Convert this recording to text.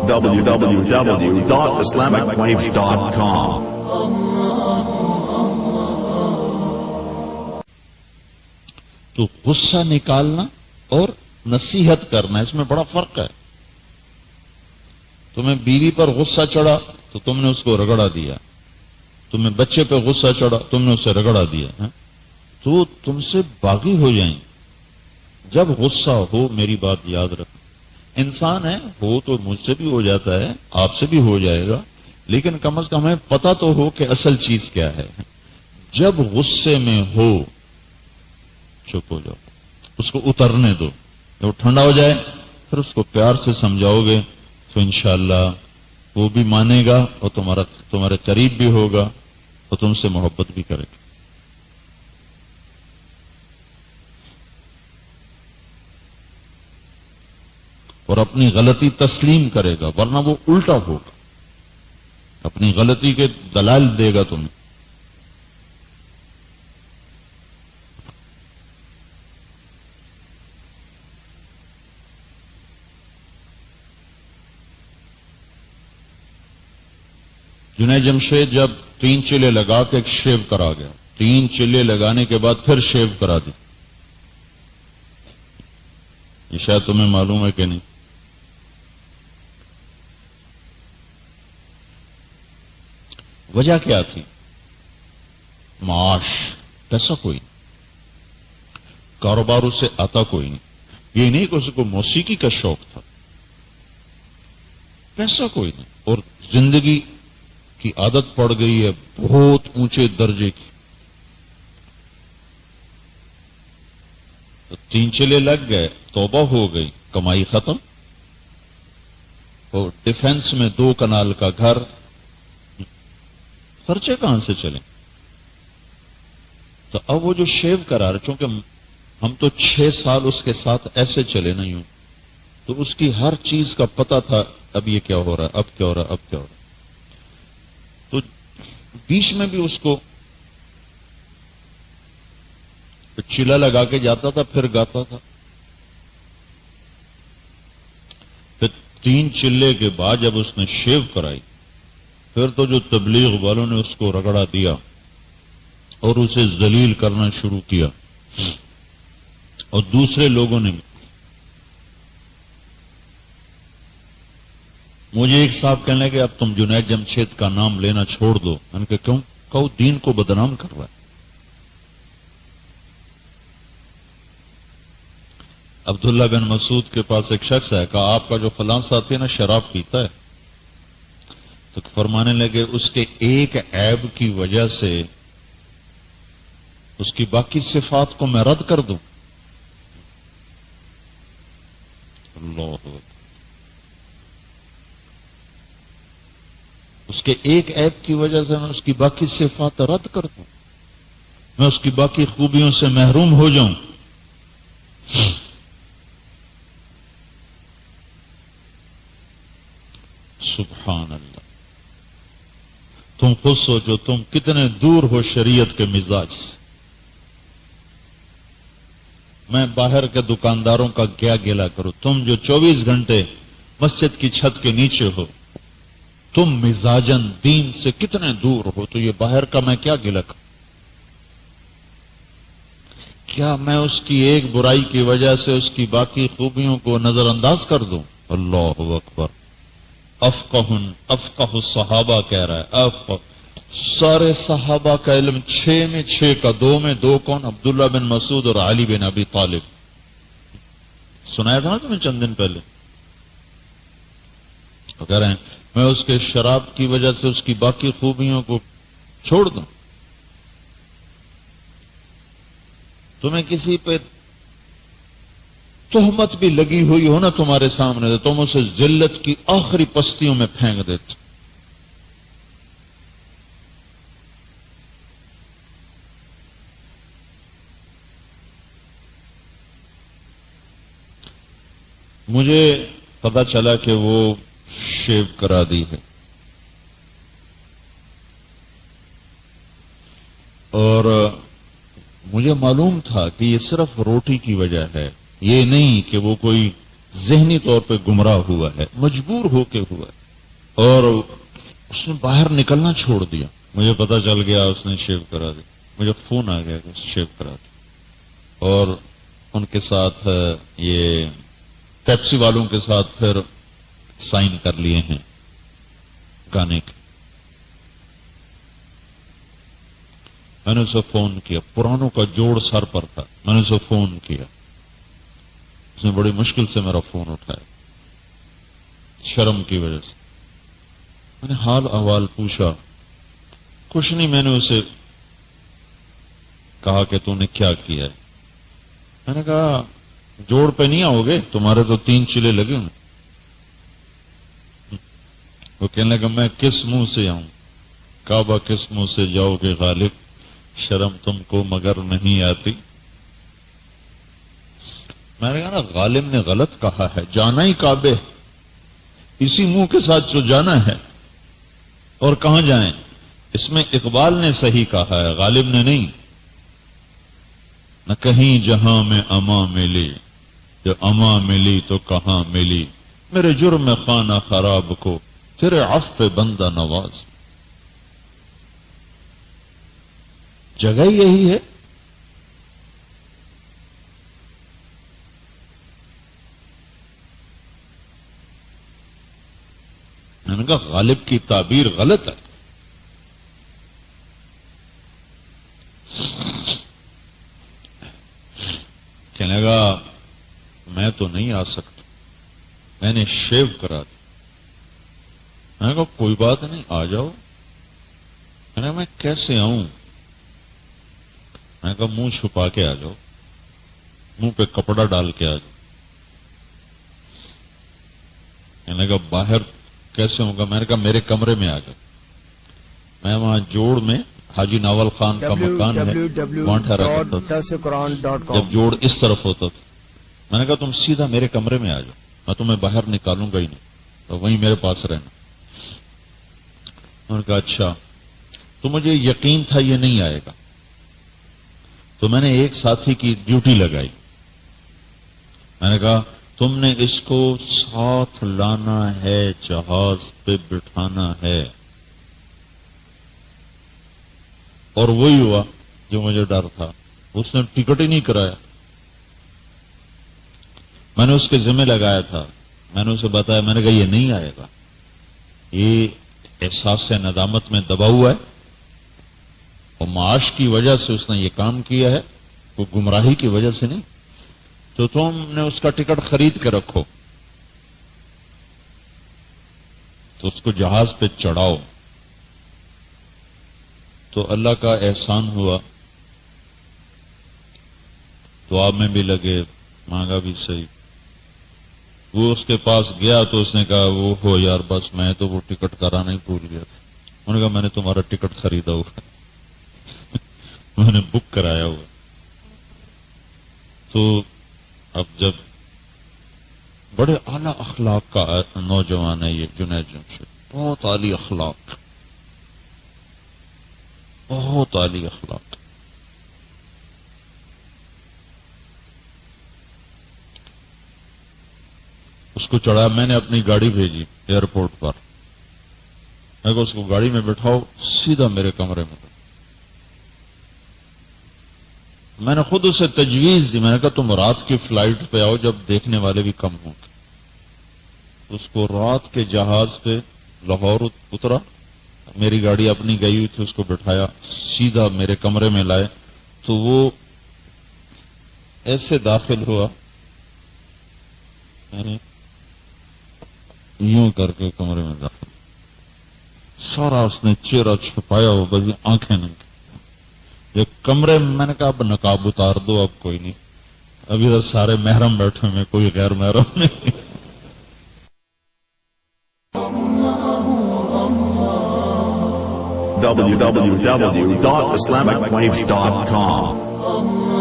www.islamicwaves.com. تو غصہ نکالنا اور نصیحت کرنا، اس میں بڑا فرق ہے. تمہیں بیوی پر غصہ چڑھا تو تم نے اس کو رگڑا دیا، تمہیں بچے پہ غصہ چڑھا تم نے اسے رگڑا دیا، تو تم سے باغی ہو جائیں. جب غصہ ہو، میری بات یاد رکھنا، انسان ہے ہو تو مجھ سے بھی ہو جاتا ہے، آپ سے بھی ہو جائے گا، لیکن کم از کم ہمیں پتہ تو ہو کہ اصل چیز کیا ہے. جب غصے میں ہو چپ ہو جاؤ، اس کو اترنے دو. جب ٹھنڈا ہو جائے پھر اس کو پیار سے سمجھاؤ گے تو انشاءاللہ وہ بھی مانے گا اور تمہارے قریب بھی ہوگا اور تم سے محبت بھی کرے گا. اور اپنی غلطی تسلیم کرے گا، ورنہ وہ الٹا ہوگا، اپنی غلطی کے دلائل دے گا تمہیں. جنید جمشید جب 3 چلے لگا کے ایک شیو کرا گیا، 3 چلے لگانے کے بعد پھر شیو کرا دی. یہ شاید تمہیں معلوم ہے کہ نہیں. وجہ کیا تھی؟ معاش، پیسہ کوئی نہیں، کاروبار اسے آتا کوئی نہیں. یہ نہیں کہ اسے کو موسیقی کا شوق تھا، پیسہ کوئی نہیں، اور زندگی کی عادت پڑ گئی ہے بہت اونچے درجے کی. تو 3 چلے لگ گئے، توبہ ہو گئی، کمائی ختم، اور ڈیفنس میں 2 کنال کا گھر، خرچے کہاں سے چلیں؟ تو اب وہ جو شیو کرا رہے، چونکہ ہم تو 6 سال اس کے ساتھ ایسے چلے نہیں ہوں، تو اس کی ہر چیز کا پتہ تھا، اب یہ کیا ہو رہا ہے، اب کیا ہو رہا ہے، اب کیا ہو رہا ہے. تو بیچ میں بھی اس کو چلا لگا کے جاتا تھا، پھر گاتا تھا. پھر 3 چلے کے بعد جب اس نے شیو کرائی، پھر تو جو تبلیغ والوں نے اس کو رگڑا دیا اور اسے ذلیل کرنا شروع کیا، اور دوسرے لوگوں نے بھی. مجھے ایک صاحب کہنے لگے اب تم جنید جمشید کا نام لینا چھوڑ دو. میں نے کہا کیوں؟ کہو دین کو بدنام کر رہا ہے. عبداللہ بن مسعود کے پاس ایک شخص ہے، کہا آپ کا جو فلاں ساتھی ہے نا شراب پیتا ہے. تو فرمانے لگے اس کے ایک عیب کی وجہ سے اس کی باقی صفات کو میں رد کر دوں. اللہ اکبر. اس کے ایک عیب کی وجہ سے میں اس کی باقی صفات رد کر دوں، میں اس کی باقی خوبیوں سے محروم ہو جاؤں. سبحان اللہ. تم خود سوچو تم کتنے دور ہو شریعت کے مزاج سے. میں باہر کے دکانداروں کا کیا گیلا کروں، تم جو 24 گھنٹے مسجد کی چھت کے نیچے ہو، تم مزاجن دین سے کتنے دور ہو، تو یہ باہر کا میں کیا گلا کروں؟ کیا میں اس کی ایک برائی کی وجہ سے اس کی باقی خوبیوں کو نظر انداز کر دوں؟ اللہ اکبر. افقہ الصحابہ کہہ رہا ہے، افقہ سارے صحابہ کا علم 6 میں 6 کا، 2 میں 2 کون؟ عبداللہ بن مسعود اور علی بن ابی طالب. سنایا تھا نا تمہیں چند دن پہلے. تو کہہ رہے ہیں میں اس کے شراب کی وجہ سے اس کی باقی خوبیوں کو چھوڑ دوں. تمہیں کسی پہ تہمت بھی لگی ہوئی ہو نا تمہارے سامنے، تو تم اسے ذلت کی آخری پستیوں میں پھینک دیتے. مجھے پتا چلا کہ وہ شیو کرا دی ہے، اور مجھے معلوم تھا کہ یہ صرف روٹی کی وجہ ہے، یہ نہیں کہ وہ کوئی ذہنی طور پہ گمراہ ہوا ہے، مجبور ہو کے ہوا ہے، اور اس نے باہر نکلنا چھوڑ دیا. مجھے پتا چل گیا اس نے شیو کرا دی. مجھے فون آ گیا کہ شیو کرا دی. اور ان کے ساتھ یہ پیپسی والوں کے ساتھ پھر سائن کر لیے ہیں گانے کے. میں نے اسے فون کیا، پرانوں کا جوڑ سر پر تھا. میں نے اسے فون کیا، اس نے بڑی مشکل سے میرا فون اٹھایا، شرم کی وجہ سے. میں نے حال احوال پوچھا، کچھ نہیں. میں نے اسے کہا کہ تو نے کیا کیا ہے. میں نے کہا جوڑ پہ نہیں آؤ گے، تمہارے تو 3 چلے لگے ہوئے. وہ کہنے لگا میں کس منہ سے آؤں؟ کعبہ کس منہ سے جاؤ گے غالب، شرم تم کو مگر نہیں آتی. میں نے کہا نا غالب نے غلط کہا ہے، جانا ہی کعبے، اسی منہ کے ساتھ جو جانا ہے. اور کہاں جائیں؟ اس میں اقبال نے صحیح کہا ہے، غالب نے نہیں. نہ کہیں جہاں میں اما ملی، جو اما ملی تو کہاں ملی، میرے جرم خانہ خراب کو تیرے عفو بندہ نواز. جگہ یہی ہے. میں نے کہا غالب کی تعبیر غلط ہے. کہنے لگا میں تو نہیں آ سکتا، میں نے شیو کرا دی. میں نے کہا کوئی بات نہیں، آ جاؤ. میں نے کہا میں کیسے آؤں؟ میں نے کہا منہ چھپا کے آ جاؤ، منہ پہ کپڑا ڈال کے آ جاؤ. میں نے کہا باہر کیسے ہوں گا؟ میں نے کہا میرے کمرے میں آ جاؤ. میں وہاں جوڑ میں حاجی ناول خان کا مکان ہے، وہاں ٹھہرا کرتا تھا. جب جوڑ اس طرف ہوتا تھا، میں نے کہا تم سیدھا میرے کمرے میں آ جاؤ، میں تمہیں باہر نکالوں گا ہی نہیں، تو وہیں میرے پاس رہنا. انہوں نے کہا اچھا. تو مجھے یقین تھا یہ نہیں آئے گا، تو میں نے ایک ساتھی کی ڈیوٹی لگائی. میں نے کہا تم نے اس کو ساتھ لانا ہے، جہاز پہ بٹھانا ہے. اور وہی ہوا جو مجھے ڈر تھا، اس نے ٹکٹ ہی نہیں کرایا. میں نے اس کے ذمہ لگایا تھا، میں نے اسے بتایا، میں نے کہا یہ نہیں آئے گا، یہ احساس ندامت میں دبا ہوا ہے، اور معاش کی وجہ سے اس نے یہ کام کیا ہے، وہ گمراہی کی وجہ سے نہیں. تو تم نے اس کا ٹکٹ خرید کے رکھو، تو اس کو جہاز پہ چڑھاؤ. تو اللہ کا احسان ہوا، دعا میں بھی لگے، مانگا بھی صحیح. وہ اس کے پاس گیا تو اس نے کہا وہ ہو یار بس میں تو وہ ٹکٹ کرانا ہی بھول گیا تھا. انہوں نے کہا میں نے تمہارا ٹکٹ خریدا ہوا میں نے بک کرایا ہوا. تو اب جب بڑے اعلی اخلاق کا نوجوان ہے یہ جنید جمشید، بہت اعلی اخلاق، بہت اعلی اخلاق. اس کو چڑھا، میں نے اپنی گاڑی بھیجی ایئرپورٹ پر. میں کہا اس کو گاڑی میں بٹھاؤ، سیدھا میرے کمرے میں. میں نے خود اسے تجویز دی، میں نے کہا تم رات کی فلائٹ پہ آؤ جب دیکھنے والے بھی کم ہوں گے. اس کو رات کے جہاز پہ لاہور اترا، میری گاڑی اپنی گئی ہوئی تھی، اس کو بٹھایا، سیدھا میرے کمرے میں لائے. تو وہ ایسے داخل ہوا، میں نے یوں کر کے کمرے میں داخل، سارا اس نے چہرہ چھپایا ہو، بس آنکھیں نہیں. یہ کمرے میں نے کہا اب نقاب اتار دو، اب کوئی نہیں، ابھی تو سارے محرم بیٹھے میں، کوئی غیر محرم نہیں. www.islamicwaves.com